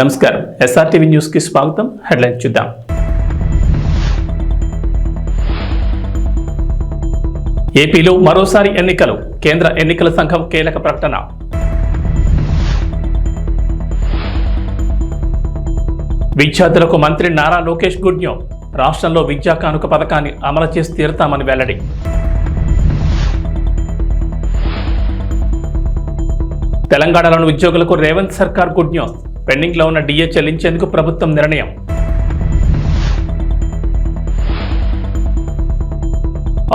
నమస్కారం SRTV news కి స్వాగతం. హెడ్లైన్స్ చూద్దాం. ఏపీలో మరోసారి ఎన్నికలు, కేంద్ర ఎన్నికల సంఘం కీలక ప్రకటన. విద్యార్థులకు మంత్రి నారా లోకేష్ గుడ్ న్యూస్, రాష్ట్రంలో విద్యా కానుక పథకాన్ని అమలు చేసి తీరుతామని వెల్లడి. తెలంగాణలోని ఉద్యోగులకు రేవంత్ సర్కార్ గుడ్ న్యూస్, పెండింగ్ లో ఉన్న డిఏ చెల్లించేందుకు ప్రభుత్వం నిర్ణయం.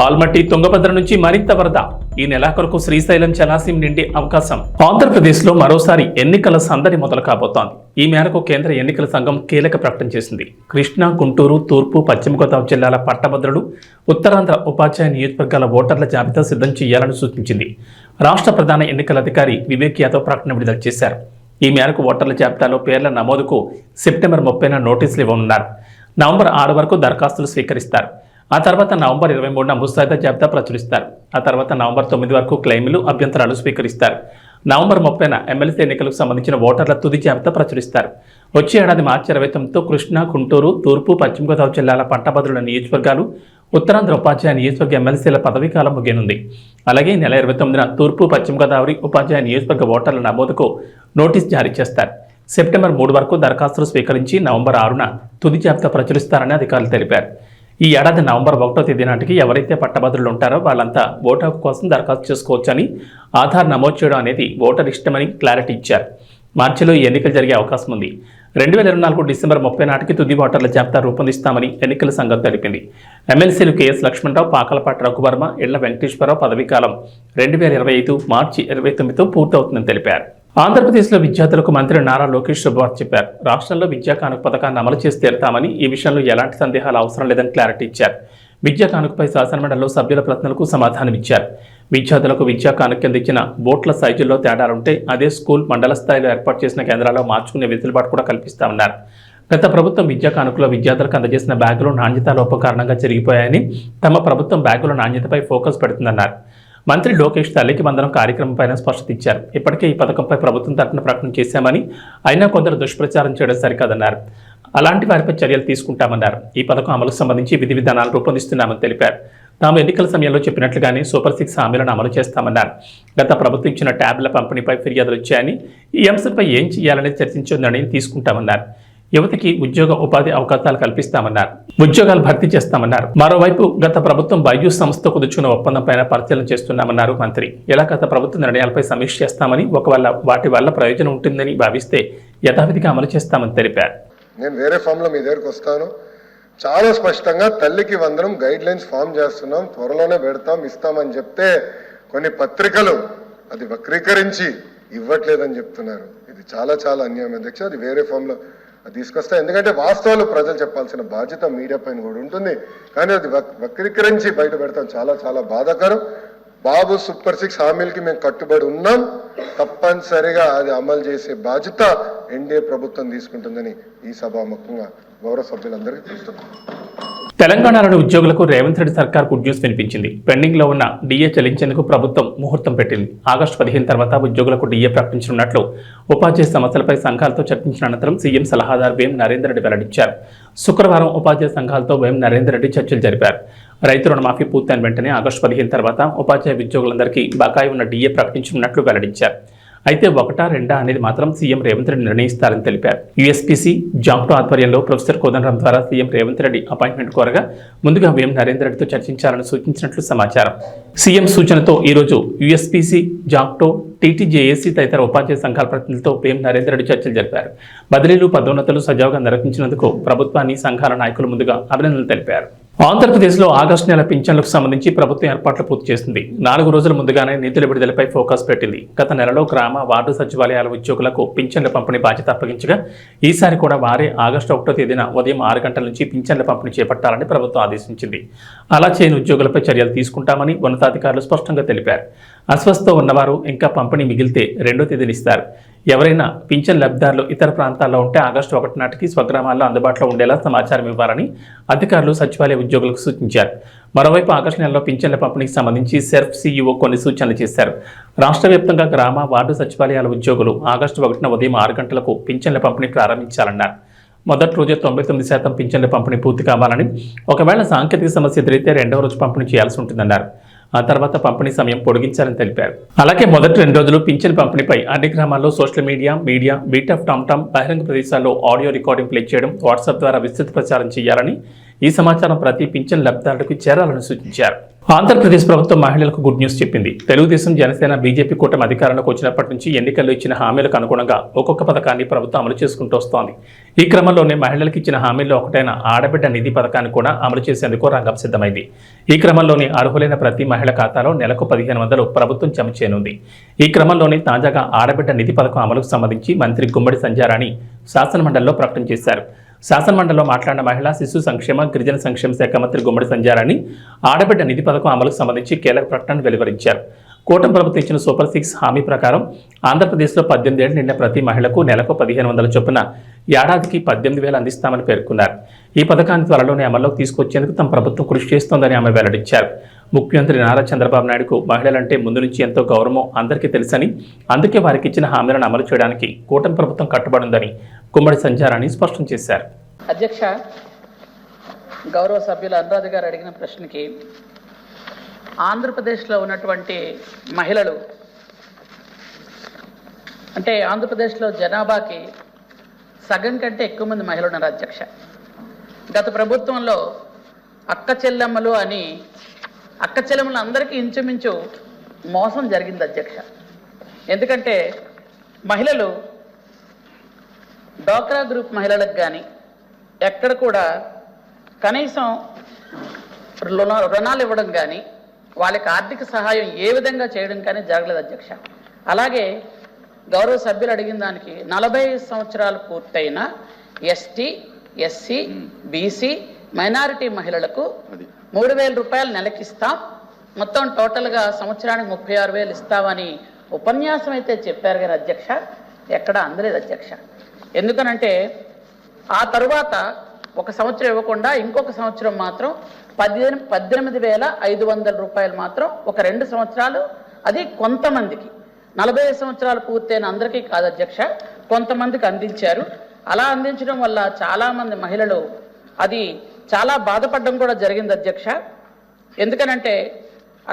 ఆల్మట్టి తుంగభద్ర నుంచి మరింత వరద, ఈ నెలాఖరుకు శ్రీశైలం జలాశయం నిండే అవకాశం. ఆంధ్రప్రదేశ్ లో మరోసారి ఎన్నికల సందడి మొదలు కాబోతోంది. ఈ మేరకు కేంద్ర ఎన్నికల సంఘం కీలక ప్రకటన చేసింది. కృష్ణా, గుంటూరు, తూర్పు, పశ్చిమ గోదావరి జిల్లాల పట్టభద్రులు, ఉత్తరాంధ్ర ఉపాధ్యాయ నియోజకవర్గాల ఓటర్ల జాబితా సిద్ధం చేయాలని సూచించింది. రాష్ట్ర ప్రధాన ఎన్నికల అధికారి వివేక్ యాదవ్ ప్రకటన విడుదల చేశారు. ఈ మేరకు ఓటర్ల జాబితాలో పేర్ల నమోదుకు సెప్టెంబర్ 30న నోటీసులు ఇవ్వనున్నారు. నవంబర్ 6 వరకు దరఖాస్తులు స్వీకరిస్తారు. ఆ తర్వాత నవంబర్ 23న ముసాయిదా జాబితా ప్రచురిస్తారు. ఆ తర్వాత నవంబర్ 9 వరకు క్లెయిములు, అభ్యంతరాలు స్వీకరిస్తారు. నవంబర్ 30న ఎమ్మెల్సీ ఎన్నికలకు సంబంధించిన ఓటర్ల తుది జాబితా ప్రచురిస్తారు. వచ్చే ఏడాది మార్చి 29తో కృష్ణా, గుంటూరు, తూర్పు, పశ్చిమ గోదావరి జిల్లాల పట్టభద్రుల నియోజకవర్గాలు, ఉత్తరాంధ్ర ఉపాధ్యాయ నియోజకవర్గ ఎమ్మెల్సీల పదవీకాలం ముగియనుంది. అలాగే నెల 29న తూర్పు, పశ్చిమ గోదావరి ఉపాధ్యాయ నియోజకవర్గ ఓటర్ల నమోదుకు నోటీస్ జారీ చేస్తారు. సెప్టెంబర్ 3 వరకు దరఖాస్తులు స్వీకరించి నవంబర్ 6న తుది జాబితా ప్రచురిస్తారని అధికారులు తెలిపారు. ఈ ఏడాది నవంబర్ 1వ తేదీ నాటికి ఎవరైతే పట్టభద్రులు ఉంటారో వాళ్ళంతా ఓటు హక్కు కోసం దరఖాస్తు చేసుకోవచ్చని, ఆధార్ నమోదు చేయడం అనేది ఓటర్ ఇష్టమని క్లారిటీ ఇచ్చారు. మార్చిలో ఈ ఎన్నికలు జరిగే అవకాశం ఉంది. 2024 డిసెంబర్ 30 నాటికి తుది ఓటర్ల జాబితా రూపొందిస్తామని ఎన్నికల సంఘం తెలిపింది. ఎమ్మెల్సీలు కేఎస్ లక్ష్మణరావు, పాకలపాటి రఘువర్మ, ఇళ్ల వెంకటేశ్వరరావు పదవీకాలం 2025 మార్చి 29తో పూర్తవుతుందని తెలిపారు. ఆంధ్రప్రదేశ్లో విద్యార్థులకు మంత్రి నారా లోకేష్ శుభవార్త చెప్పారు. రాష్ట్రంలో విద్యా కానుక పథకాన్ని అమలు చేసి తీరుతామని, ఈ విషయంలో ఎలాంటి సందేహాలు అవసరం లేదని క్లారిటీ ఇచ్చారు. విద్యా కానుకపై శాసనమండలిలో సభ్యుల ప్రశ్నలకు సమాధానమిచ్చారు. విద్యార్థులకు విద్యా కానుక కింద ఇచ్చిన బోట్ల సైజుల్లో తేడాలుంటే అదే స్కూల్, మండల స్థాయిలో ఏర్పాటు చేసిన కేంద్రాల్లో మార్చుకునే వెసులుబాటు కూడా కల్పిస్తామన్నారు. గత ప్రభుత్వం విద్యా కానుకలో విద్యార్థులకు అందజేసిన బ్యాగులు నాణ్యత లోపం కారణంగా చెరిగిపోయాయని, తమ ప్రభుత్వం బ్యాగుల నాణ్యతపై ఫోకస్ పెడుతుందన్నారు. మంత్రి లోకేష్ తల్లికి వందనం కార్యక్రమంపైన స్పష్టత ఇచ్చారు. ఇప్పటికే ఈ పథకంపై ప్రభుత్వం తరఫున ప్రకటన చేశామని, అయినా కొందరు దుష్ప్రచారం చేయడం సరికాదన్నారు. అలాంటి వారిపై చర్యలు తీసుకుంటామన్నారు. ఈ పథకం అమలుకు సంబంధించి విధి విధానాలు రూపొందిస్తున్నామని తెలిపారు. తాము ఎన్నికల సమయంలో చెప్పినట్లుగానే సూపర్ 6 హామీలను అమలు చేస్తామన్నారు. గత ప్రభుత్వం ఇచ్చిన ట్యాబ్ల పంపిణీపై ఫిర్యాదులు వచ్చాయని, ఈ అంశంపై ఏం చేయాలని చర్చించే నిర్ణయం తీసుకుంటామన్నారు. యువతకి ఉద్యోగ ఉపాధి అవకాశాలు కల్పిస్తామన్నారు. ఉద్యోగాలు భర్తీ చేస్తామన్నారు. మరోవైపు గత ప్రభుత్వం బైజూస్ సంస్థతో కుదుర్చున్న ఒప్పందంపైన పరిశీలన చేస్తున్నామన్నారు మంత్రి. ఇలా గత ప్రభుత్వ నిర్ణయాలపై సమీక్ష చేస్తామని, ఒకవేళ వాటి వల్ల ప్రయోజనం ఉంటుందని భావిస్తే యథావిధిగా అమలు చేస్తామని తెలిపారు. నేను వేరే ఫామ్లో మీ దగ్గరకు వస్తాను. చాలా స్పష్టంగా తల్లికి వందనం గైడ్ లైన్స్ ఫామ్ చేస్తున్నాం, త్వరలోనే పెడతాం, ఇస్తామని చెప్తే కొన్ని పత్రికలు అది వక్రీకరించి ఇవ్వట్లేదని చెప్తున్నారు. ఇది చాలా చాలా అన్యాయం అధ్యక్ష. అది వేరే ఫామ్లో అది తీసుకొస్తా. ఎందుకంటే వాస్తవాలు ప్రజలు చెప్పాల్సిన బాధ్యత మీడియా పైన కూడా ఉంటుంది. కానీ అది వక్రీకరించి బయట పెడతాం, చాలా చాలా బాధాకరం. బాబు సూపర్ 6 హామీలకి మేము కట్టుబడి ఉన్నాం. తప్పనిసరిగా అది అమలు చేసే బాధ్యత ఎన్డీఏ ప్రభుత్వం తీసుకుంటుందని ఈ సభాముఖంగా గౌరవ సభ్యులందరికీ తెలుస్తున్నాం. తెలంగాణలోని ఉద్యోగులకు రేవంత్ రెడ్డి సర్కార్ గుడ్ న్యూస్ వినిపించింది. పెండింగ్ లో ఉన్న డిఏ చెల్లించేందుకు ప్రభుత్వం ముహూర్తం పెట్టింది. ఆగస్టు 15 తర్వాత ఉద్యోగులకు డిఏ ప్రకటించనున్నట్లు ఉపాధ్యాయ సమస్యలపై సంఘాలతో చర్చించిన అనంతరం సీఎం సలహాదారు వేం నరేందర్ రెడ్డి వెల్లడించారు. శుక్రవారం ఉపాధ్యాయ సంఘాలతో వేం నరేందర్ రెడ్డి చర్చలు జరిపారు. రైతు రుణమాఫీ పూర్తయిన వెంటనే ఆగస్టు 15 తర్వాత ఉపాధ్యాయ ఉద్యోగులందరికీ బకాయి ఉన్న డిఏ ప్రకటించనున్నట్లు వెల్లడించారు. అయితే 1, 2 అనేది మాత్రం సీఎం రేవంత్ రెడ్డి నిర్ణయిస్తారని తెలిపారు. యూఎస్పీసీ జాక్టో ఆధ్వర్యంలో ప్రొఫెసర్ కోదండరాం ద్వారా సీఎం రేవంత్ రెడ్డి అపాయింట్మెంట్ కోరగా ముందుగా వేం నరేందర్ రెడ్డితో చర్చించాలని సూచించినట్లు సమాచారం. సీఎం సూచనతో ఈరోజు యూఎస్పీసీ, జాక్టో, టీటీజేఏసీ తదితర ఉపాధ్యాయ సంఘాల ప్రతినిధులతో వేం నరేందర్ రెడ్డి చర్చలు జరిపారు. బదిలీలు, పదోన్నతులు సజావుగా నిర్వహించినందుకు ప్రభుత్వాన్ని సంఘాల నాయకులు ముందుగా అభినందనలు తెలిపారు. ఆంధ్రప్రదేశ్లో ఆగస్టు నెల పింఛన్లకు సంబంధించి ప్రభుత్వం ఏర్పాట్లు పూర్తి చేసింది. 4 రోజుల ముందుగానే నిధుల విడుదలపై ఫోకస్ పెట్టింది. గత నెలలో గ్రామ, వార్డు సచివాలయాల ఉద్యోగులకు పింఛన్ల పంపిణీ బాధ్యత అప్పగించగా ఈసారి కూడా వారే ఆగస్టు 1వ తేదీన ఉదయం 6 గంటల నుంచి పింఛన్ల పంపిణీ చేపట్టాలని ప్రభుత్వం ఆదేశించింది. అలా చేయని ఉద్యోగులపై చర్యలు తీసుకుంటామని ఉన్నతాధికారులు స్పష్టంగా తెలిపారు. అస్వస్థతో ఉన్నవారు ఇంకా పంపిణీ మిగిలితే 2వ తేదీని ఇస్తారు. ఎవరైనా పింఛన్ లబ్ధిదారులు ఇతర ప్రాంతాల్లో ఉంటే ఆగస్టు 1 నాటికి స్వగ్రామాల్లో అందుబాటులో ఉండేలా సమాచారం ఇవ్వాలని అధికారులు సచివాలయ ఉద్యోగులకు సూచించారు. మరోవైపు ఆగస్టు నెలలో పింఛన్ల పంపిణీకి సంబంధించి సెర్ఫ్ సీఈఓ కొన్ని సూచనలు చేశారు. రాష్ట్ర వ్యాప్తంగా గ్రామ వార్డు సచివాలయాల ఉద్యోగులు ఆగస్టు 1న ఉదయం 6 గంటలకు పింఛన్ల పంపిణీ ప్రారంభించాలన్నారు. మొదటి రోజే 99% పింఛన్ల పంపిణీ పూర్తి కావాలని, ఒకవేళ సాంకేతిక సమస్య ఎదురైతే రెండవ రోజు పంపిణీ చేయాల్సి ఉంటుందన్నారు. ఆ తర్వాత పంపిణీ సమయం పొడిగించాలని తెలిపారు. అలాగే మొదటి 2 రోజులు పింఛన్ పంపిణీపై అన్ని గ్రామాల్లో social media beat of Tom బహిరంగ ప్రదేశాల్లో ఆడియో రికార్డింగ్ ప్లే చేయడం, వాట్సాప్ ద్వారా విస్తృత ప్రచారం చేయాలని, ఈ సమాచారం ప్రతి పింఛన్ లబ్ధిదారులకు చేరాలని సూచించారు. ఆంధ్రప్రదేశ్ ప్రభుత్వం మహిళలకు గుడ్ న్యూస్ చెప్పింది. తెలుగుదేశం, జనసేన, బీజేపీ కూటమి అధికారంలోకి వచ్చినప్పటి నుంచి ఎన్నికల్లో ఇచ్చిన హామీలకు అనుగుణంగా ఒక్కొక్క పథకాన్ని ప్రభుత్వం అమలు చేసుకుంటూ వస్తోంది. ఈ క్రమంలోనే మహిళలకు ఇచ్చిన హామీల్లో ఒకటైన ఆడబిడ్డ నిధి పథకాన్ని కూడా అమలు చేసేందుకు రంగం సిద్ధమైంది. ఈ క్రమంలోనే అర్హులైన ప్రతి మహిళ ఖాతాలో నెలకు 1500 ప్రభుత్వం జమ చేయనుంది. ఈ క్రమంలోనే తాజాగా ఆడబిడ్డ నిధి పథకం అమలుకు సంబంధించి మంత్రి గుమ్మడి సంధ్యారాణి శాసనమండలిలో ప్రకటన చేశారు. శాసనమండలిలో మాట్లాడిన మహిళా శిశు సంక్షేమ గిరిజన సంక్షేమ శాఖ మంత్రి గుమ్మడి సంధ్యారాణి ఆడబిడ్డ నిధి పథకం అమలుకు సంబంధించి కీలక ప్రకటన వెలువరించారు. కూటమి ప్రభుత్వం ఇచ్చిన సూపర్ 6 హామీ ప్రకారం ఆంధ్రప్రదేశ్లో 18 ఏళ్లు నిండిన ప్రతి మహిళకు నెలకు 1500 చొప్పున ఏడాదికి 18,000 అందిస్తామని పేర్కొన్నారు. ఈ పథకాన్ని త్వరలోనే అమల్లోకి తీసుకొచ్చేందుకు తమ ప్రభుత్వం కృషి చేస్తోందని ఆమె వెల్లడించారు. ముఖ్యమంత్రి నారా చంద్రబాబు నాయుడుకు మహిళలంటే ముందు నుంచి ఎంతో గౌరవం అందరికీ తెలుసని, అందుకే వారికి ఇచ్చిన హామీలను అమలు చేయడానికి కూటమి ప్రభుత్వం కట్టుబడిందని గుమ్మడి సంధ్యారాణి స్పష్టం చేశారు. అధ్యక్ష, గౌరవ సభ్యులు అనురాధ గారు అడిగిన ప్రశ్నకి ఆంధ్రప్రదేశ్లో ఉన్నటువంటి మహిళలు అంటే ఆంధ్రప్రదేశ్లో జనాభాకి సగం కంటే ఎక్కువ మంది మహిళలు ఉన్నారు అధ్యక్ష. గత ప్రభుత్వంలో అక్క చెల్లెమ్మలు అని అక్క చెల్లెమ్మలు అందరికీ ఇంచుమించు మోసం జరిగింది అధ్యక్ష. ఎందుకంటే మహిళలు డ్వాక్రా గ్రూప్ మహిళలకు కానీ ఎక్కడ కూడా కనీసం రుణాలు ఇవ్వడం కానీ వాళ్ళకి ఆర్థిక సహాయం ఏ విధంగా చేయడం కానీ జరగలేదు అధ్యక్ష. అలాగే గౌరవ సభ్యులు అడిగిన దానికి 45 సంవత్సరాలు పూర్తయిన ఎస్టీ, ఎస్సీ, బీసీ, మైనారిటీ మహిళలకు 3,000 రూపాయలు నెలకిస్తాం, మొత్తం టోటల్గా సంవత్సరానికి 36,000 ఇస్తామని ఉపన్యాసం అయితే చెప్పారు కానీ అధ్యక్ష ఎక్కడ అందలేదు అధ్యక్ష. ఎందుకనంటే ఆ తరువాత ఒక సంవత్సరం ఇవ్వకుండా ఇంకొక సంవత్సరం మాత్రం 18,500 రూపాయలు మాత్రం ఒక 2 సంవత్సరాలు, అది కొంతమందికి 45 సంవత్సరాలు పూర్తయిన అందరికీ కాదు అధ్యక్ష, కొంతమందికి అందించారు. అలా అందించడం వల్ల చాలామంది మహిళలు అది చాలా బాధపడడం కూడా జరిగింది అధ్యక్ష. ఎందుకనంటే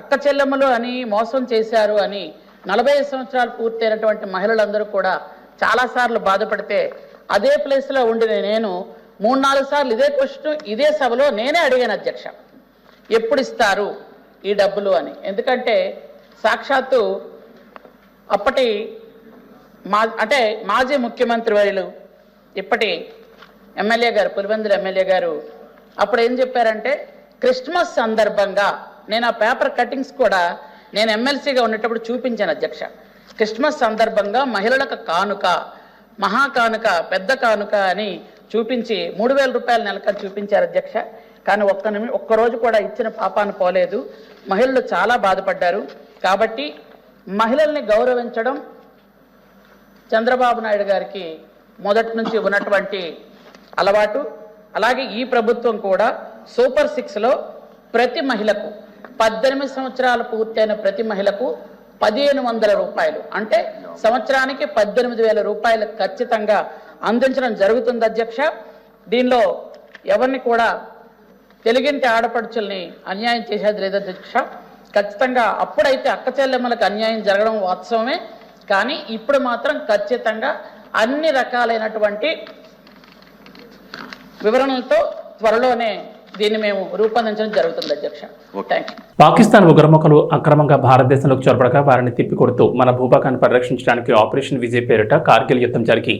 అక్క చెల్లెమ్మలు అని మోసం చేశారు అని 45 సంవత్సరాలు పూర్తయినటువంటి మహిళలందరూ కూడా చాలాసార్లు బాధపడితే అదే ప్లేస్లో ఉండి నేను 3-4 సార్లు ఇదే క్వశ్చన్ ఇదే సభలో నేనే అడిగాను అధ్యక్ష, ఎప్పుడు ఇస్తారు ఈ డబ్బులు అని. ఎందుకంటే సాక్షాత్తు అప్పటి మాజీ ముఖ్యమంత్రి వర్యులు ఇప్పటి ఎమ్మెల్యే గారు పులివెందుల ఎమ్మెల్యే గారు అప్పుడు ఏం చెప్పారంటే క్రిస్మస్ సందర్భంగా, నేను ఆ పేపర్ కటింగ్స్ కూడా నేను ఎమ్మెల్సీగా ఉండేటప్పుడు చూపించాను అధ్యక్ష. క్రిస్మస్ సందర్భంగా మహిళలకు కానుక, మహా కానుక, పెద్ద కానుక అని చూపించి 3,000 రూపాయల నెలకని చూపించారు అధ్యక్ష. కానీ ఒక్కరోజు కూడా ఇచ్చిన పాపాను పోలేదు, మహిళలు చాలా బాధపడ్డారు. కాబట్టి మహిళల్ని గౌరవించడం చంద్రబాబు నాయుడు గారికి మొదటి నుంచి ఉన్నటువంటి అలవాటు. అలాగే ఈ ప్రభుత్వం కూడా సూపర్ 6లో ప్రతి మహిళకు 18 సంవత్సరాలు పూర్తయిన ప్రతి మహిళకు 1,500 రూపాయలు అంటే సంవత్సరానికి 18,000 రూపాయలు ఖచ్చితంగా అందించడం జరుగుతుంది అధ్యక్ష. దీనిలో ఎవరిని కూడా తెలుగింటి ఆడపడుచుల్ని అన్యాయం చేసేది లేదు అధ్యక్ష. ఖచ్చితంగా అప్పుడైతే అక్క చెల్లెమ్మలకు అన్యాయం జరగడం వాస్తవమే, కానీ ఇప్పుడు మాత్రం ఖచ్చితంగా అన్ని రకాలైనటువంటి వివరణలతో త్వరలోనే దీన్ని మేము రూపొందించడం జరుగుతుంది అధ్యక్ష. Thank you. పాకిస్తాన్ ఉగ్రముఖలు అక్రమంగా భారతదేశంలోకి చొరబడగా వారిని తిప్పికొడుతూ మన భూభాగాన్ని పరిరక్షించడానికి ఆపరేషన్ విజయ్ పేరిట కార్గిల్ యుద్ధం జరిగి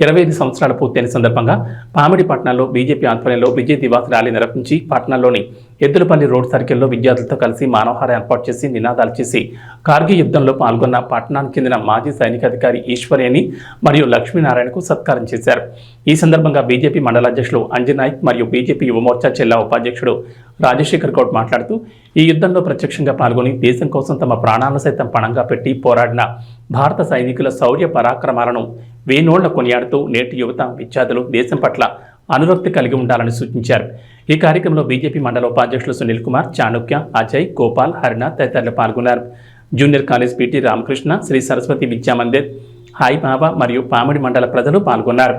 25 సంవత్సరాలు పూర్తయిన సందర్భంగా పామిడి పట్టణంలో బీజేపీ ఆధ్వర్యంలో విజయ్ దివాస్ ర్యాలీ నిర్వహించి పట్టణంలోని ఎద్దులపల్లి రోడ్ సర్కిల్లో విద్యార్థులతో కలిసి మానవహారం ఏర్పాటు చేసి నినాదాలు చేసి కార్గిల్ యుద్ధంలో పాల్గొన్న పట్టణానికి చెందిన మాజీ సైనికాధికారి ఈశ్వర్యని మరియు లక్ష్మీనారాయణకు సత్కారం చేశారు. ఈ సందర్భంగా బీజేపీ మండల అధ్యక్షులు అంజనాయక్ మరియు బీజేపీ యువమోర్చా జిల్లా ఉపాధ్యక్షుడు రాజశేఖర్ గౌడ్ మాట్లాడుతూ ఈ యుద్ధంలో ప్రత్యక్షంగా పాల్గొని దేశం కోసం తమ ప్రాణాలను సైతం పణంగా పెట్టి పోరాడిన భారత సైనికుల శౌర్య పరాక్రమాలను వేనోళ్ల కొనియాడుతూ నేటి యువత విద్యార్థులు దేశం పట్ల అనురక్తి కలిగి ఉండాలని సూచించారు. ఈ కార్యక్రమంలో బీజేపీ మండల ఉపాధ్యక్షులు సునీల్ కుమార్, చాణుక్య, అజయ్, గోపాల్, హరినాథ్ తదితరులు పాల్గొన్నారు. Junior college PT Ramakrishna, Shri Saraswati Vidyamandir, హాయ్ బాబా మరియు పామిడి మండల ప్రజలు పాల్గొన్నారు.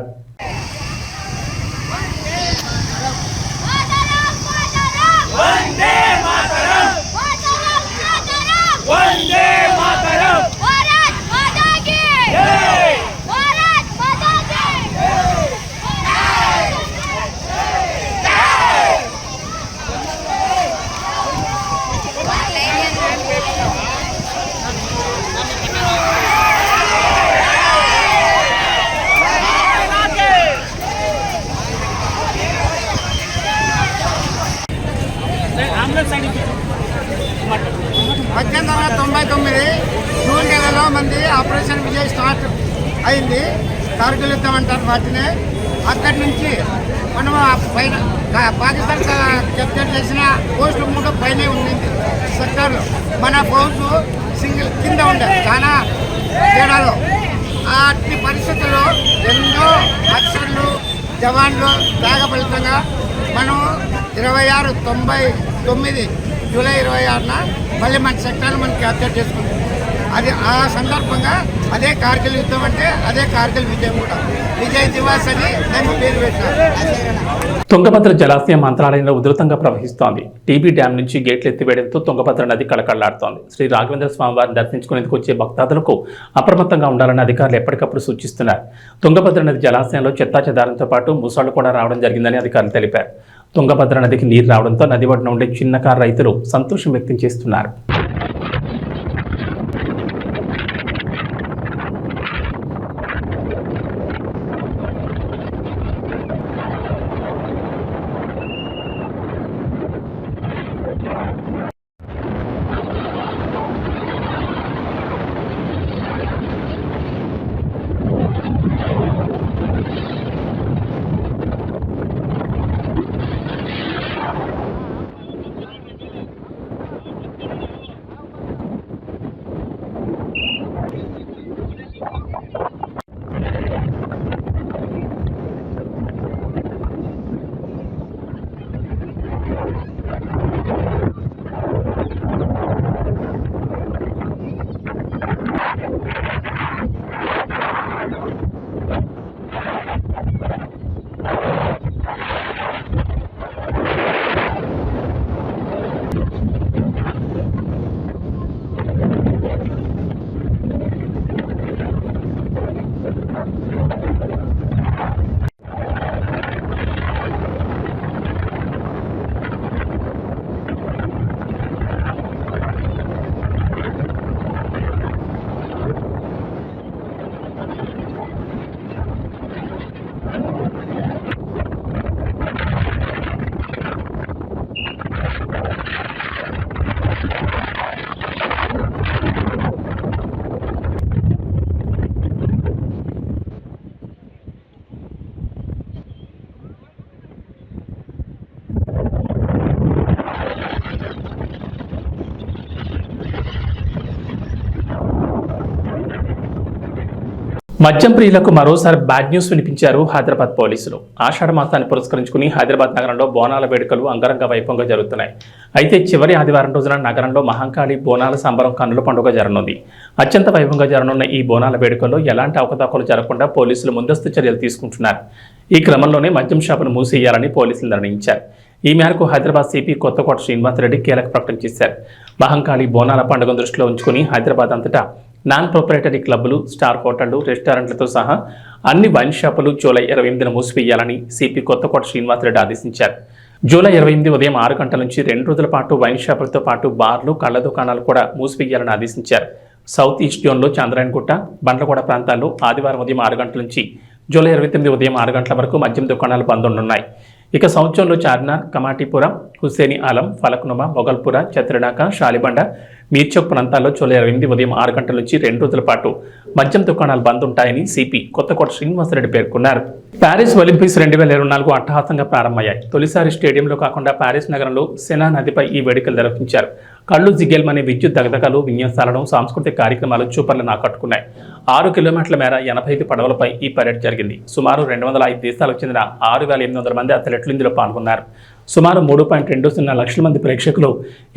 జూన్ నెలలో మంది ఆపరేషన్ విజయ్ స్టార్ట్ అయింది. కార్గిల్ యుద్ధం అంటారు వాటిని. అక్కడి నుంచి మనం పైన పాకిస్తాన్ కెప్టెన్ చేసిన పోస్టు 3 పైనే ఉండింది సెక్టార్లో. మన ఫౌజు సింగిల్ కింద ఉండే చాలా తేడాలో. అట్టి పరిస్థితుల్లో ఎన్నో అక్షర్లు జవాన్లు త్యాగ ఫలితంగా మనం 26/99 జూలై 26న మళ్ళీ మన సెక్టార్ను మనం క్యాప్చర్ చేసుకుంటాం. అది ఆ సందర్భంగా అదే కార్గిల్ యుద్ధం అంటే అదే కార్గిల్ విజయం కూడా. విజయ్ దివాస్ అని నేను పేరు పెట్టాను. తుంగభద్ర జలాశయం మంత్రాలయంలో ఉధృతంగా ప్రవహిస్తోంది. టీబీ డ్యాం నుంచి గేట్లు ఎత్తివేయడంతో తుంగభద్ర నది కళకళలాడుతోంది. శ్రీ రాఘవేంద్ర స్వామి వారిని దర్శించుకునేందుకు వచ్చే భక్తాదులకు అప్రమత్తంగా ఉండాలని అధికారులు ఎప్పటికప్పుడు సూచిస్తున్నారు. తుంగభద్ర నది జలాశయంలో చెత్తాచెదారంతో పాటు ముసాళ్లు కూడా రావడం జరిగిందని అధికారులు తెలిపారు. తుంగభద్ర నదికి నీరు రావడంతో నది ఒడ్డున ఉండే చిన్నకారు రైతులు సంతోషం వ్యక్తం చేస్తున్నారు. మద్యం ప్రియులకు మరోసారి బ్యాడ్ న్యూస్ వినిపించారు హైదరాబాద్ పోలీసులు. ఆషాఢ మాసాన్ని పురస్కరించుకుని హైదరాబాద్ నగరంలో బోనాల వేడుకలు అంగరంగ వైభవంగా జరుగుతున్నాయి. అయితే చివరి ఆదివారం రోజున నగరంలో మహంకాళి బోనాల సంబరం కన్నుల పండుగ జరగనుంది. అత్యంత వైభవంగా జరగనున్న ఈ బోనాల వేడుకల్లో ఎలాంటి అవకతవకలు జరగకుండా పోలీసులు ముందస్తు చర్యలు తీసుకుంటున్నారు. ఈ క్రమంలోనే మద్యం షాపును మూసేయాలని పోలీసులు నిర్ణయించారు. ఈ మేరకు హైదరాబాద్ సిపి కొత్తకోట శ్రీనివాసరెడ్డి కీలక ప్రకటన చేశారు. మహంకాళి బోనాల పండుగను దృష్టిలో ఉంచుకుని హైదరాబాద్ అంతటా నాన్ ప్రొపరేటరీ క్లబ్లు, స్టార్ హోటళ్లు, రెస్టారెంట్లతో సహా అన్ని వైన్ షాపులు జూలై 28న మూసివేయాలని సిపి కొత్తకోట శ్రీనివాసరెడ్డి ఆదేశించారు. జూలై 28 ఉదయం 6 గంటల నుంచి 2 రోజుల పాటు వైన్ షాపులతో పాటు బార్లు, కళ్ల దుకాణాలు కూడా మూసివేయాలని ఆదేశించారు. సౌత్ ఈస్ట్ జోన్లో చంద్రాయణగుట్ట, బండ్లగూడ ప్రాంతాల్లో ఆదివారం ఉదయం 6 గంటల నుంచి జూలై 29 ఉదయం 6 గంటల వరకు మద్యం దుకాణాలు బంద్ ఉండనున్నాయి. ఇక సౌత్యంలో చార్మినార్, కమాటిపుర, హుస్సేని ఆలం, ఫలక్నుమా, మొగల్పుర, చత్రనాక, షాలిబండ, మీర్చౌక్ ప్రాంతాల్లో జూలై 8 ఉదయం 6 గంటల నుంచి 2 రోజుల పాటు మద్యం దుకాణాలు బంద్ ఉంటాయని సిపి కొత్తకోట శ్రీనివాసరెడ్డి పేర్కొన్నారు. ప్యారిస్ ఒలింపిక్స్ 2024 అట్టహాసంగా ప్రారంభమయ్యాయి. తొలిసారి స్టేడియంలో కాకుండా ప్యారిస్ నగరంలో సెనా నదిపై ఈ వేడుకలు నిర్వహించారు. కళ్ళు జిగేల్మనే విద్యుత్ దగదగాలు, విన్యాసాలను, సాంస్కృతిక కార్యక్రమాలు చూపర్లను ఆకట్టుకున్నాయి. 6 కిలోమీటర్ల మేర 85 పడవలపై ఈ పరేడ్ జరిగింది. సుమారు 205 దేశాలకు చెందిన 6,800 మంది అథ్లెట్లు ఇందులో పాల్గొన్నారు. సుమారు 3.20 లక్షల మంది ప్రేక్షకులు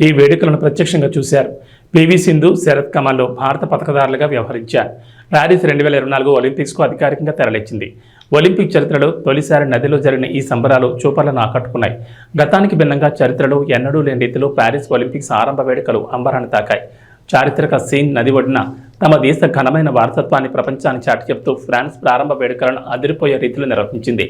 ఈ వేడుకలను ప్రత్యక్షంగా చూశారు. పివి సింధు, శరత్ కమల్లో భారత పథకదారులుగా వ్యవహరించారు. ప్యారిస్ 2024 ఒలింపిక్స్కు అధికారికంగా తెరలేచింది. ఒలింపిక్ చరిత్రలో తొలిసారి నదిలో జరిగిన ఈ సంబరాలు చూపర్లను ఆకట్టుకున్నాయి. గతానికి భిన్నంగా చరిత్రలో ఎన్నడూ లేని రీతిలో ప్యారిస్ ఒలింపిక్స్ ఆరంభ వేడుకలు అంబరాన్ని తాకాయి. చారిత్రక సీన్ నది ఒడ్డున తమ దేశ ఘనమైన వారసత్వాన్ని ప్రపంచాన్ని చాటి చెబుతూ ఫ్రాన్స్ ప్రారంభ వేడుకలను అదిరిపోయే రీతిలో నిర్వహించింది.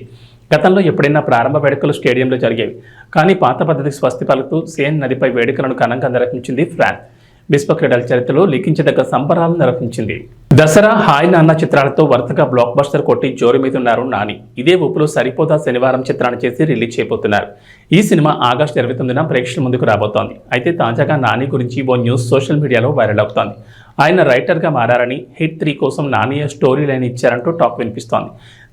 గతంలో ఎప్పుడైనా ప్రారంభ వేడుకలు స్టేడియంలో జరిగేవి, కానీ పాత పద్ధతికి స్వస్తి పలుకుతూ సేన్ నదిపై వేడుకలను ఘనంగా నిర్వహించింది ఫ్రాన్స్. విశ్వ క్రీడల చరిత్రలో లిఖించదగ్గ సంబరాలు నిర్వహించింది. దసరా, హాయ్ నాన్న చిత్రాలతో వరుసగా బ్లాక్ బస్టర్ కొట్టి జోరు మీదున్నారు నాని. ఇదే ఊపులో సరిపోదా శనివారం చిత్రాన్ని చేసి రిలీజ్ చేయబోతున్నారు. ఈ సినిమా ఆగస్టు 29న ప్రేక్షకుల ముందుకు రాబోతోంది. అయితే తాజాగా నాని గురించి ఓ న్యూస్ సోషల్ మీడియాలో వైరల్ అవుతోంది. ఆయన రైటర్గా మారారని, హిట్ 3 కోసం నానియే స్టోరీ లైన్ ఇచ్చారంటూ టాక్ వినిపిస్తోంది.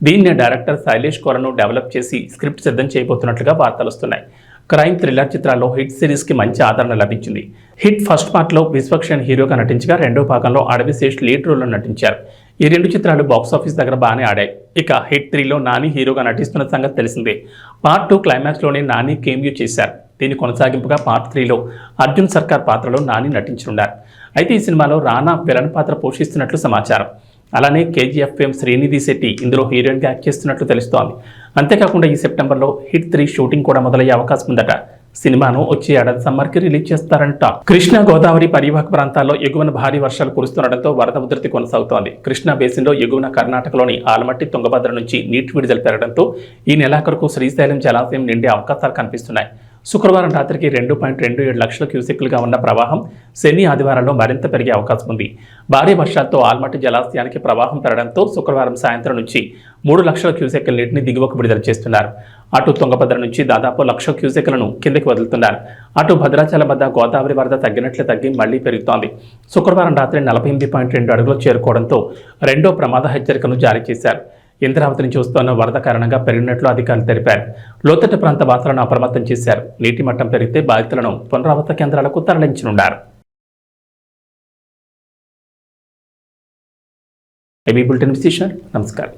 దీన్నే డైరెక్టర్ శైలేష్ కోరను డెవలప్ చేసి స్క్రిప్ట్ సిద్ధం చేయబోతున్నట్లుగా వార్తలు వస్తున్నాయి. క్రైమ్ థ్రిల్లర్ చిత్రాల్లో హిట్ సిరీస్కి మంచి ఆదరణ లభించింది. హిట్ ఫస్ట్ పార్ట్లో విశ్వక్షణ్ హీరోగా నటించగా రెండో భాగంలో అడవిశేష్ లీడ్ రోల్లో నటించారు. ఈ 2 చిత్రాలు బాక్సాఫీస్ దగ్గర బాగానే ఆడాయి. ఇక హిట్ 3లో నాని హీరోగా నటిస్తున్న సంగతి తెలిసిందే. పార్ట్ 2 క్లైమాక్స్లోనే నాని కేమియో చేశారు. దీని కొనసాగింపుగా పార్ట్ 3లో అర్జున్ సర్కార్ పాత్రలో నాని నటించనున్నారు. అయితే ఈ సినిమాలో రానా విలన్ పాత్ర పోషిస్తున్నట్లు సమాచారం. అలానే కేజీఎఫ్ ఫేమ్ శ్రీనిధి శెట్టి ఇందులో హీరోయిన్గా యాక్ట్ చేస్తున్నట్లు తెలుస్తోంది. అంతేకాకుండా ఈ సెప్టెంబర్లో హిట్ 3 షూటింగ్ కూడా మొదలయ్యే అవకాశం ఉందట. సినిమాను వచ్చే ఏడాది సమ్మర్కి రిలీజ్ చేస్తారంట. కృష్ణా, గోదావరి పరివాహక ప్రాంతాల్లో ఎగువన భారీ వర్షాలు కురుస్తుండటంతో వరద ఉధృతి కొనసాగుతోంది. కృష్ణా బేసిన్లో ఎగువన కర్ణాటకలోని ఆలమట్టి, తుంగభద్ర నుంచి నీటి విడుదల పెరగడంతో ఈ నెలాఖరుకు శ్రీశైలం జలాశయం నిండే అవకాశాలు కనిపిస్తున్నాయి. శుక్రవారం రాత్రికి 2.27 లక్షల క్యూసెక్కులుగా ఉన్న ప్రవాహం శని, ఆదివారంలో మరింత పెరిగే అవకాశం ఉంది. భారీ వర్షాలతో ఆల్మట్టి జలాశయానికి ప్రవాహం పెరగడంతో శుక్రవారం సాయంత్రం నుంచి 3 లక్షల క్యూసెక్కుల నీటిని దిగువకు విడుదల చేస్తున్నారు. అటు తుంగభద్ర నుంచి దాదాపు 1,00,000 క్యూసెక్కులను కిందకి వదులుతున్నారు. అటు భద్రాచలం వద్ద గోదావరి వరద తగ్గి మళ్లీ పెరుగుతోంది. శుక్రవారం రాత్రి 48.2 అడుగులు చేరుకోవడంతో రెండో ప్రమాద హెచ్చరికను జారీ చేశారు. ఇంద్రావతి నుంచి వస్తున్న వరద కారణంగా పెరిగినట్లు అధికారులు తెలిపారు. లోతట్టు ప్రాంత వాసులను అప్రమత్తం చేశారు. నీటి మట్టం పెరిగితే బాధితులను పునరావాస కేంద్రాలకు తరలించనున్నారు. ఏబీ బులెటిన్ విశేషాలు. నమస్కారం.